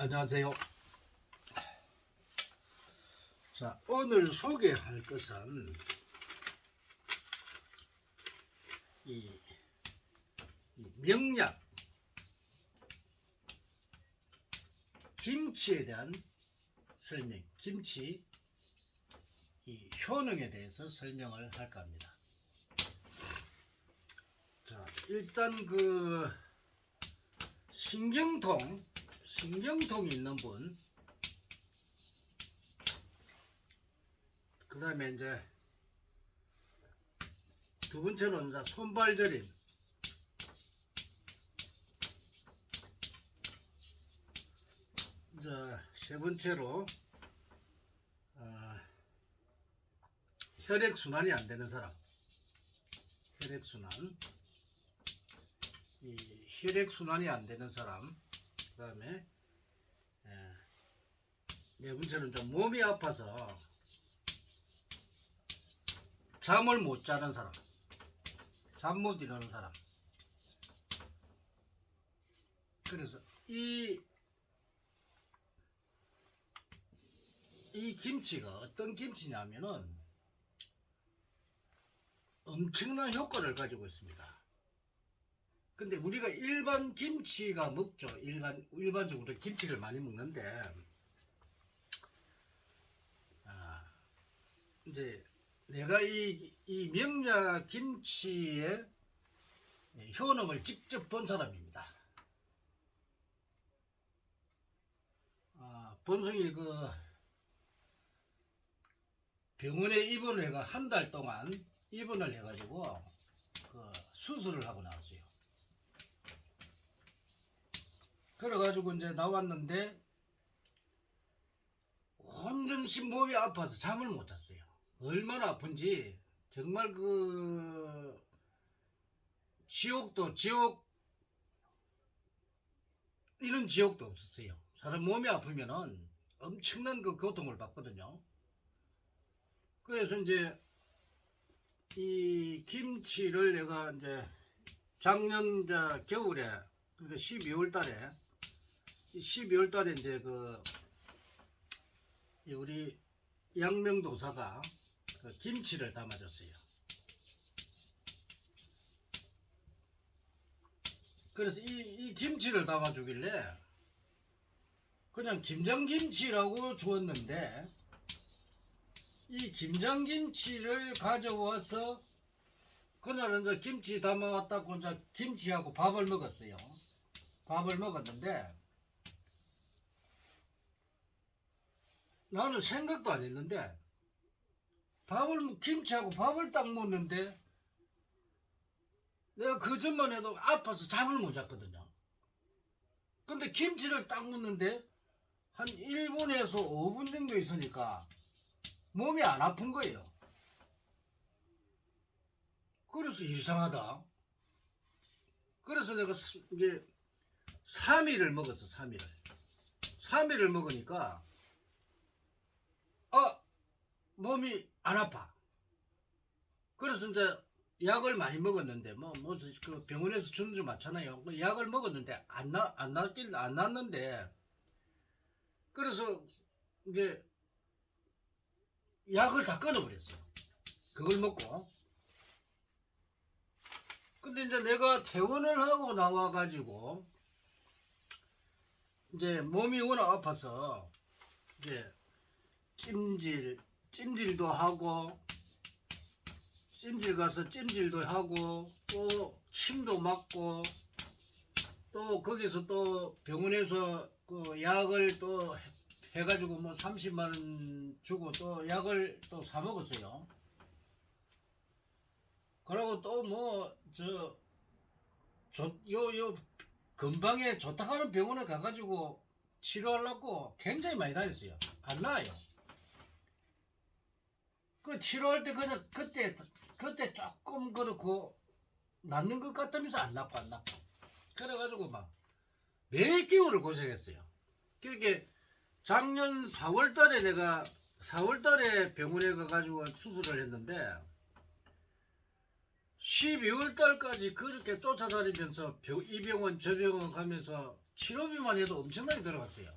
안녕하세요. 자, 오늘 소개할 것은 이 명약 김치에 대한 설명, 김치 이 효능에 대해서 설명을 할까 합니다. 자, 일단 그 신경통이 있는 분, 그 다음에 이제 두 번째로는 손발 저림, 이제 세 번째로 혈액순환이 안 되는 사람, 혈액순환이 안 되는 사람, 그 다음에 네 번째는 좀 몸이 아파서 잠을 못 자는 사람, 잠 못 이루는 사람. 그래서 이 김치가 어떤 김치냐면은 엄청난 효과를 가지고 있습니다. 근데 우리가 일반 김치가 먹죠. 일반적으로 김치를 많이 먹는데, 이제 내가 이 명약 김치의 효능을 직접 본 사람입니다. 본성이 그 병원에 입원을 해가 한 달 동안 입원을 해가지고 그 수술을 하고 나왔어요. 그래가지고 이제 나왔는데 온전히 몸이 아파서 잠을 못 잤어요. 얼마나 아픈지 정말 그 지옥 이런 지옥도 없었어요. 사람 몸이 아프면은 엄청난 그 고통을 받거든요. 그래서 이제 이 김치를 내가 이제 작년 겨울에, 그러니까 12월 달에 이제 그 우리 양명도사가 그 김치를 담아줬어요. 그래서 이 김치를 담아주길래 그냥 김장김치라고 주었는데, 이 김장김치를 가져와서 그날은 이제 김치 담아왔다고 이제 김치하고 밥을 먹었어요. 밥을 먹었는데 나는 생각도 안 했는데 김치하고 밥을 딱 먹는데 내가 그 전만 해도 아파서 잠을 못 잤거든요. 근데 김치를 딱 먹는데 한 1분에서 5분 정도 있으니까 몸이 안 아픈 거예요. 그래서 이상하다. 그래서 내가 이제 3일을 먹었어. 3일을 먹으니까 몸이 안 아파. 그래서 이제 약을 많이 먹었는데 그 병원에서 주는 줄 많잖아요. 그 약을 먹었는데 안 났는데, 그래서 이제 약을 다 끊어버렸어요. 그걸 먹고. 근데 이제 내가 퇴원을 하고 나와가지고 이제 몸이 워낙 아파서 이제 찜질도 하고, 찜질 가서 찜질도 하고, 또 침도 맞고, 또 거기서 또 병원에서 그 약을 또 해가지고 30만원 주고 또 약을 또 사 먹었어요. 그러고 또 근방에 좋다 하는 병원에 가가지고 치료하려고 굉장히 많이 다녔어요. 안 나아요. 그 치료할 때 그냥 그때 조금 그렇고 낫는 것 같으면서 안 낫고. 그래가지고 막 몇 개월을 고생했어요. 그렇게 작년 4월달에 내가 4월달에 병원에 가가지고 수술을 했는데 12월달까지 그렇게 쫓아다니면서 이 병원 저 병원 가면서 치료비만 해도 엄청나게 들어갔어요.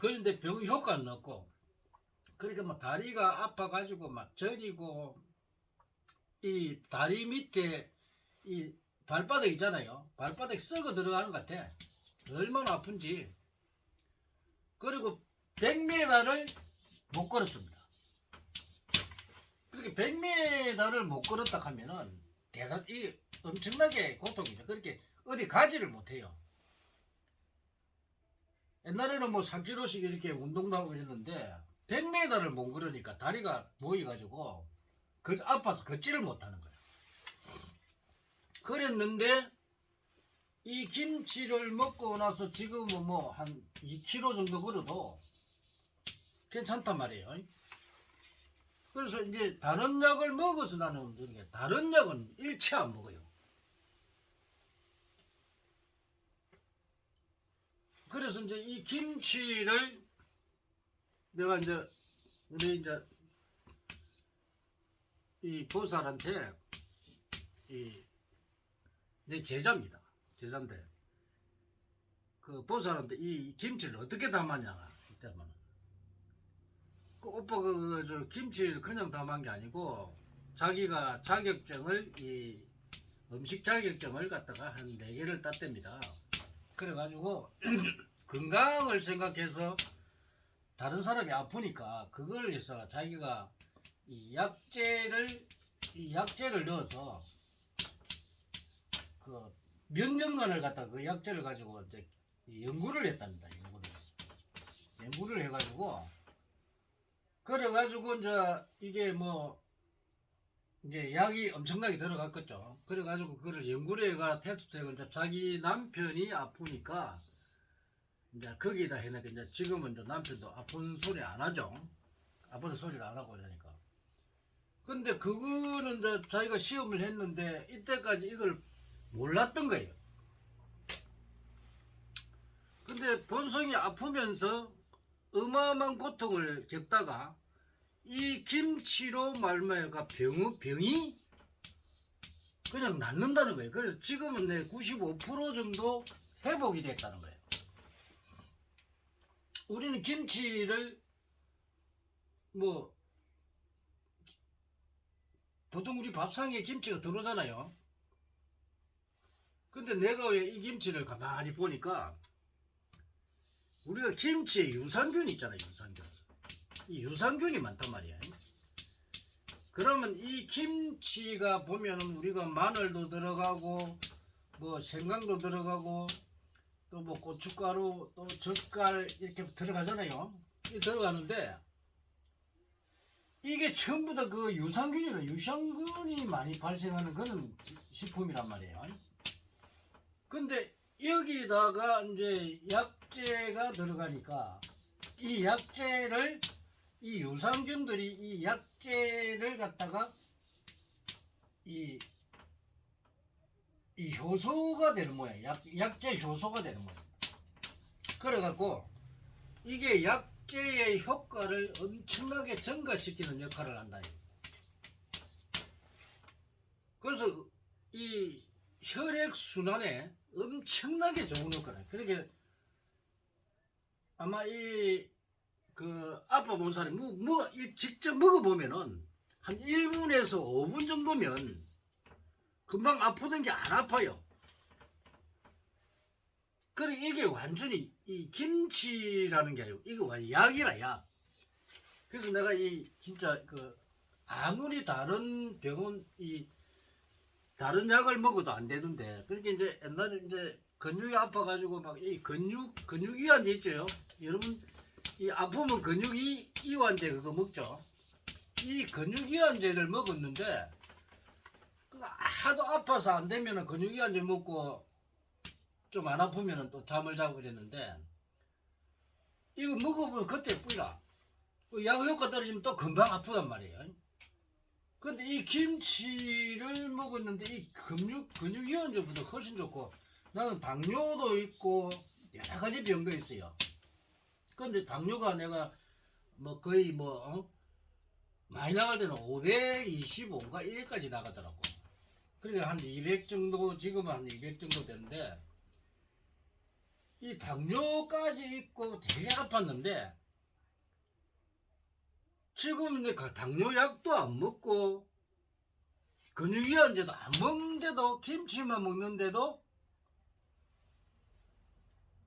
그런데 병 효과는 없고, 그러니까 막 다리가 아파가지고 막 저리고, 이 다리 밑에 이 발바닥 있잖아요. 발바닥 썩어 들어가는 것 같아. 얼마나 아픈지. 그리고 100m를 못 걸었습니다. 그렇게 100m를 못 걸었다 하면은 이 엄청나게 고통이죠. 그렇게 어디 가지를 못해요. 옛날에는 뭐 3km씩 이렇게 운동도 하고 이랬는데 100m를 못 걸으니까 다리가 모여가지고 아파서 걷지를 못하는 거예요. 그랬는데 이 김치를 먹고 나서 지금은 뭐 한 2km 정도 걸어도 괜찮단 말이에요. 그래서 이제 다른 약을 먹어서 나는 다른 약은 일체 안 먹어요. 그래서 이제 이 김치를 내가 이제 우리 이제 이 보살한테 내 제자입니다. 제자인데 그 보살한테 이 김치를 어떻게 담았냐 이때만 그 오빠 저 김치를 그냥 담은 게 아니고 자기가 자격증을 이 음식 자격증을 갖다가 한 4개를 땄답니다. 그래가지고 건강을 생각해서 다른 사람이 아프니까 그걸 해서 자기가 이 약재를 넣어서 그 몇 년간을 갖다가 그 약재를 가지고 이제 연구를 했답니다. 연구를 해가지고 그래가지고 이제 이게 뭐 이제 약이 엄청나게 들어갔겠죠. 그래가지고 그걸 연구를 해가 테스트해가 이제 자기 남편이 아프니까 이제 거기다 해놓으니까 이제 지금은 이제 남편도 아픈 소리 안 하죠. 아픈 소리를 안 하고 이러니까. 근데 그거는 이제 자기가 시험을 했는데 이때까지 이걸 몰랐던 거예요. 근데 본성이 아프면서 어마어마한 고통을 겪다가 이 김치로 말미암아 병이 그냥 낫는다는 거예요. 그래서 지금은 내 95% 정도 회복이 됐다는 거예요. 우리는 김치를 뭐 보통 우리 밥상에 김치가 들어오잖아요. 근데 내가 왜 이 김치를 가만히 보니까 우리가 김치에 유산균이 있잖아요. 유산균. 이 유산균이 많단 말이에요. 그러면 이 김치가 보면은 우리가 마늘도 들어가고 뭐 생강도 들어가고 또 뭐 고춧가루 또 젓갈 이렇게 들어가잖아요. 이 들어가는데 이게 전부 다 그 유산균이 많이 발생하는 그런 식품이란 말이에요. 근데 여기다가 이제 약재가 들어가니까 이 약재를 이 유산균들이 이 약재를 갖다가 이 효소가 되는 모양이에요. 약재 효소가 되는 모양이에요. 그래갖고 이게 약재의 효과를 엄청나게 증가시키는 역할을 한다. 그래서 이 혈액순환에 엄청나게 좋은 효과를 해요. 그러니까 아마 그 아빠 본 사람이 직접 먹어보면은 한 1분에서 5분 정도면 금방 아프던 게 안 아파요. 그래 이게 완전히 이 김치라는 게 아니고 이거 완전 약이라 약. 그래서 내가 진짜 그 아무리 다른 병원 다른 약을 먹어도 안 되던데 그렇게 이제 옛날에 이제 근육이 아파가지고 막 이 근육이완제 있죠. 여러분 이 아프면 근육이완제 그거 먹죠. 이 근육이완제를 먹었는데 하도 아파서 안 되면은 근육이완제 먹고 좀 안 아프면은 또 잠을 자고 이랬는데 이거 먹어보면 그때 뿌이라 약 효과 떨어지면 또 금방 아프단 말이에요. 근데 이 김치를 먹었는데 이 근육이완제보다 훨씬 좋고 나는 당뇨도 있고 여러 가지 병도 있어요. 근데 당뇨가 내가 뭐 거의 많이 나갈 때는 525인가 1까지 나가더라고. 그러니까 한 200 정도 지금은 한 200 정도 되는데 이 당뇨까지 있고 되게 아팠는데 지금 이제 당뇨약도 안 먹고 근육이완제도 안 먹는데도 김치만 먹는데도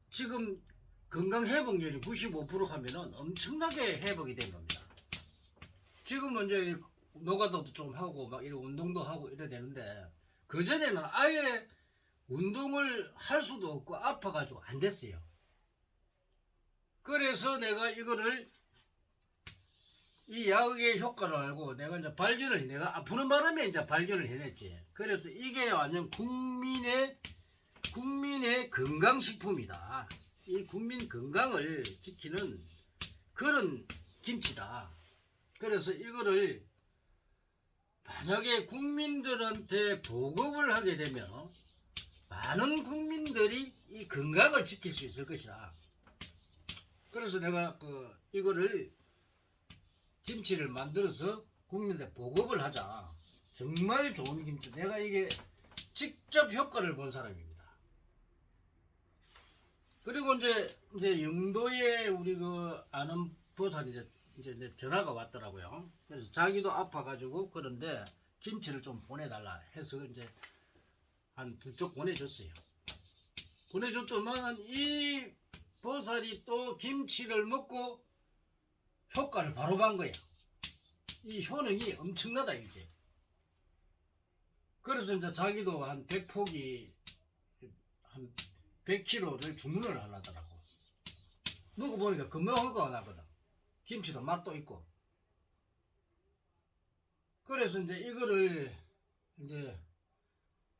지금 건강 회복률이 95% 하면은 엄청나게 회복이 된 겁니다. 지금은 이제 노가다도 좀 하고 막 이런 운동도 하고 이래야 되는데 그전에는 아예 운동을 할 수도 없고 아파가지고 안 됐어요. 그래서 내가 이거를 이 약의 효과를 알고 내가 이제 내가 아프는 바람에 이제 발견을 해냈지. 그래서 이게 완전 국민의 건강식품이다. 이 국민 건강을 지키는 그런 김치다. 그래서 이거를 만약에 국민들한테 보급을 하게 되면 많은 국민들이 이 건강을 지킬 수 있을 것이다. 그래서 내가 이거를 김치를 만들어서 국민들한테 보급을 하자. 정말 좋은 김치. 내가 이게 직접 효과를 본 사람입니다. 그리고 이제 영도에 우리 아는 보살이 이제 전화가 왔더라고요. 그래서 자기도 아파가지고 그런데 김치를 좀 보내달라 해서 이제 한 2쪽 보내줬어요. 보내줬더만 이 보살이 또 김치를 먹고 효과를 바로 본 거야. 이 효능이 엄청나다 이게. 그래서 이제 자기도 한 100포기 한 100kg를 주문을 하려더라고. 먹어보니까 금방 효과가 나거든. 김치도 맛도 있고. 그래서 이제 이거를 이제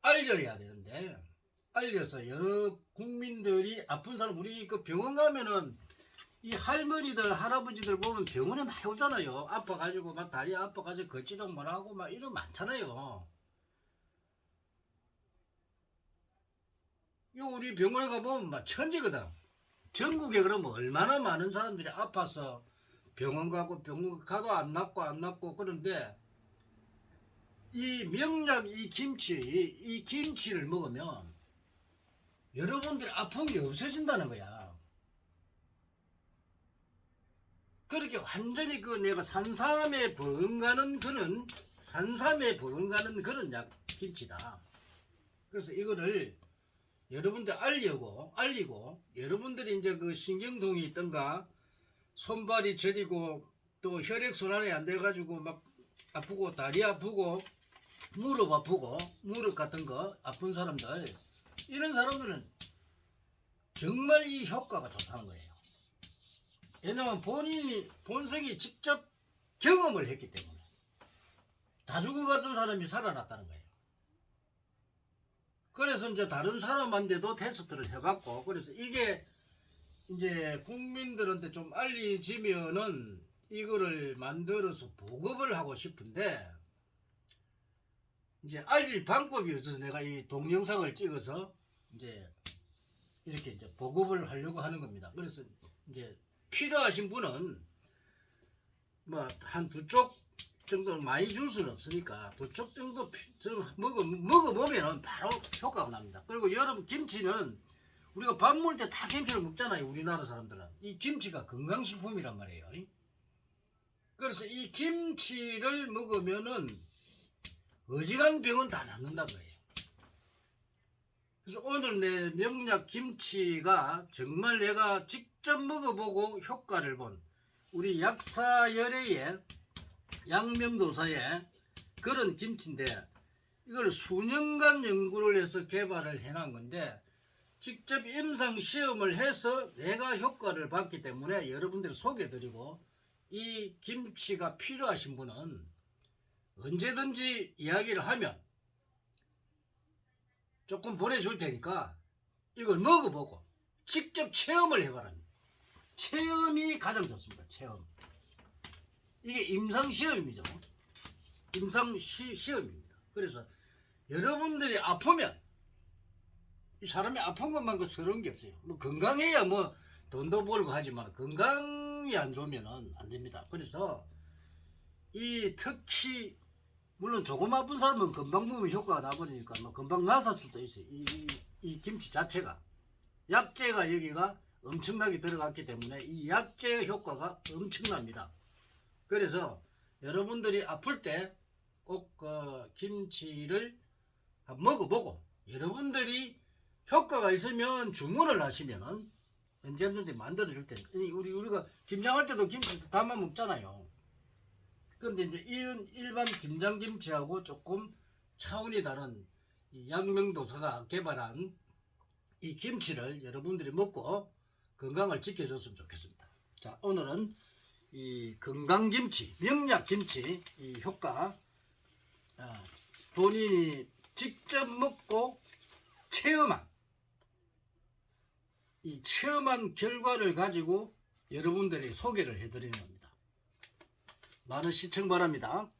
알려야 되는데 알려서 여러 국민들이 아픈 사람 우리 병원 가면은 이 할머니들 할아버지들 보면 병원에 많이 오잖아요. 아파가지고 막 다리 아파가지고 걷지도 못하고 막 이런 많잖아요. 이 우리 병원에 가보면 막 천지거든. 전국에 그러면 얼마나 많은 사람들이 아파서 병원 가도 안 낫고 그런데 이 명약 이 김치를 먹으면 여러분들이 아픈 게 없어진다는 거야. 그렇게 완전히 내가 산삼에 버금가는 그런 약 김치다. 그래서 이거를 여러분들 알리고 여러분들이 이제 신경통이 있던가 손발이 저리고 또 혈액순환이 안 돼가지고 막 아프고 다리 아프고 무릎 아프고 무릎 같은 거 아픈 사람들 이런 사람들은 정말 이 효과가 좋다는 거예요. 왜냐면 본성이 직접 경험을 했기 때문에 다 죽어가던 사람이 살아났다는 거예요. 그래서 이제 다른 사람한테도 테스트를 해봤고 그래서 이게 이제 국민들한테 좀 알려지면은 이거를 만들어서 보급을 하고 싶은데 이제 알릴 방법이 없어서 내가 이 동영상을 찍어서 이제 이렇게 이제 보급을 하려고 하는 겁니다. 그래서 이제 필요하신 분은 뭐 한 2쪽 정도 많이 줄 수는 없으니까 2쪽 정도 먹어보면 바로 효과가 납니다. 그리고 여러분 김치는 우리가 밥 먹을 때 다 김치를 먹잖아요. 우리나라 사람들은 이 김치가 건강식품이란 말이에요. 그래서 이 김치를 먹으면은 어지간 병은 다 낫는다 그래요. 그래서 오늘 내 명약 김치가 정말 내가 직접 먹어보고 효과를 본 우리 약사열애의 양명도사의 그런 김치인데 이걸 수년간 연구를 해서 개발을 해놓은 건데 직접 임상 시험을 해서 내가 효과를 봤기 때문에 여러분들 소개해드리고 이 김치가 필요하신 분은 언제든지 이야기를 하면 조금 보내줄 테니까 이걸 먹어보고 직접 체험을 해봐랍니다. 체험이 가장 좋습니다. 체험. 이게 임상시험이죠. 임상시험입니다. 그래서 여러분들이 아프면 이 사람이 아픈 것만 서러운 게 없어요. 뭐 건강해야 뭐 돈도 벌고 하지만 건강이 안 좋으면 안 됩니다. 그래서 이 특히 물론 조금 아픈 사람은 금방 먹으면 효과가 나버리니까 뭐 금방 나설 수도 있어요. 이 김치 자체가. 약재가 여기가 엄청나게 들어갔기 때문에 이 약재 효과가 엄청납니다. 그래서 여러분들이 아플 때 꼭 김치를 먹어보고 여러분들이 효과가 있으면 주문을 하시면은 언제든지 만들어줄 테니까. 우리가 김장할 때도 김치 담아 먹잖아요. 근데 이제 일반 김장김치하고 조금 차원이 다른 이 양명도사가 개발한 이 김치를 여러분들이 먹고 건강을 지켜줬으면 좋겠습니다. 자, 오늘은 이 건강김치, 명약김치 이 효과 본인이 직접 먹고 체험한 결과를 가지고 여러분들이 소개를 해드리는 겁니다. 많은 시청 바랍니다.